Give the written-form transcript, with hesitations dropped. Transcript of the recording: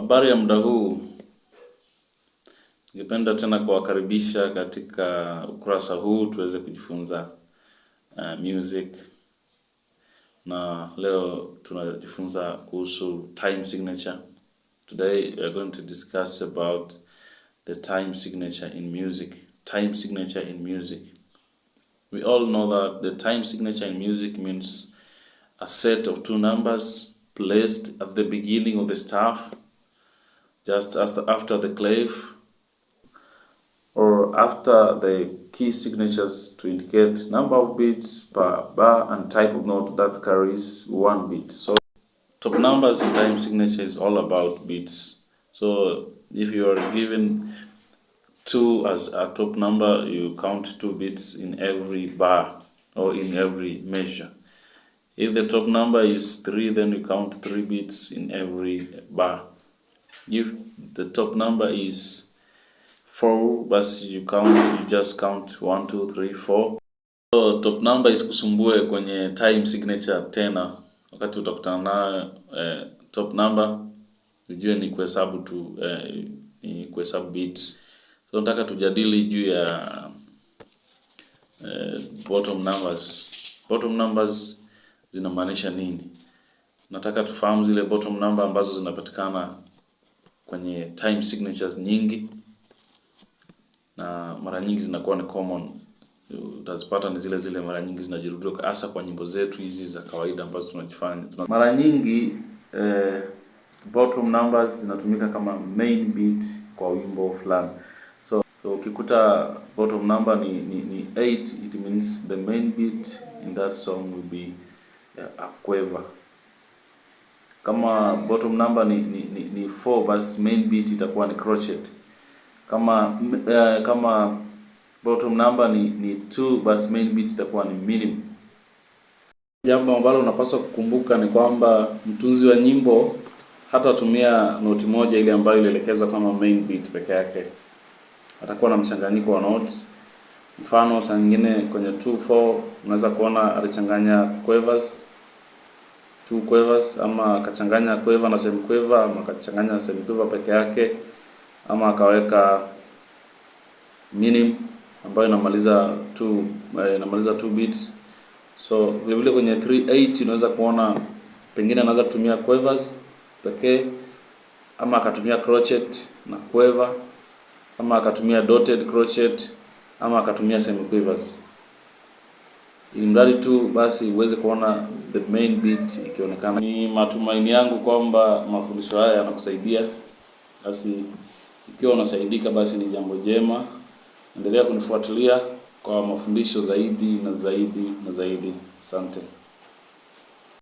Habari ya muda huu, ningependa tena kuwakaribisha katika ukurasa huu tuweze kujifunza music, na leo tunajifunza kuhusu time signature. Today we are going to discuss about the time signature in music. Time signature in music. We all know that the time signature in music means a set of two numbers placed at the beginning of the staff, just after the clave, or after the key signatures to indicate number of beats per bar and type of note that carries one beat. So top numbers in time signature is all about beats. So if you are given 2 as a top number, you count 2 beats in every bar or in every measure. If the top number is 3, then you count 3 beats in every bar. If the top number is 4, but you just count 1, 2, 3, 4. So top number isikusumbue kwenye time signature tena. Wakati utakutana nayo top number, ujue ni kuhesabu tu, ni kuhesabu beats. So nataka tujadili juu ya bottom numbers. Bottom numbers zinamaanisha nini? Nataka tufahamu zile bottom number ambazo zinapatikana kwenye time signatures nyingi, na mara nyingi zinakuwa ni common. Utazipata ni zile mara nyingi zinajirudia hasa kwa nyimbo zetu hizi za kawaida ambazo tunajifanya. Mara nyingi bottom numbers zinatumika kama main beat kwa wimbo fulani. So ukikuta bottom number ni 8, it means the main beat in that song will be a quaver. Kama bottom number ni 4, basi main beat itakuwa ni crochet. Kama bottom number ni 2, basi main beat itakuwa ni minimum. Jambo ambalo unapaswa kukumbuka ni kwamba mtunzi wa nyimbo hatatumia noti moja ile ambayo ilielekezwa kama main beat peke yake. Atakuwa na mchanganyiko wa notes. Mfano saa nyingine kwenye 2/4 unaweza kuona alichanganya quavers, 2 quavers, ama akachanganya quaver na semiquaver, ama akachanganya semiquaver peke yake, ama akaweka minimum ambayo inamaliza 2 beats. So vile kwenye 3/8 unaweza kuona pengine anaweza kutumia quavers pekee, ama akatumia crochet na quaver, ama akatumia dotted crochet, ama akatumia semiquavers. Ili mradi tu basi uweze kuona the main beat ikionekana. Ni matumaini yangu kwamba mafundisho haya yanakusaidia. Basi ikiwa unasaidika, basi ni jambo jema. Endelea kunifuatilia kwa mafundisho zaidi na zaidi na zaidi. Asante.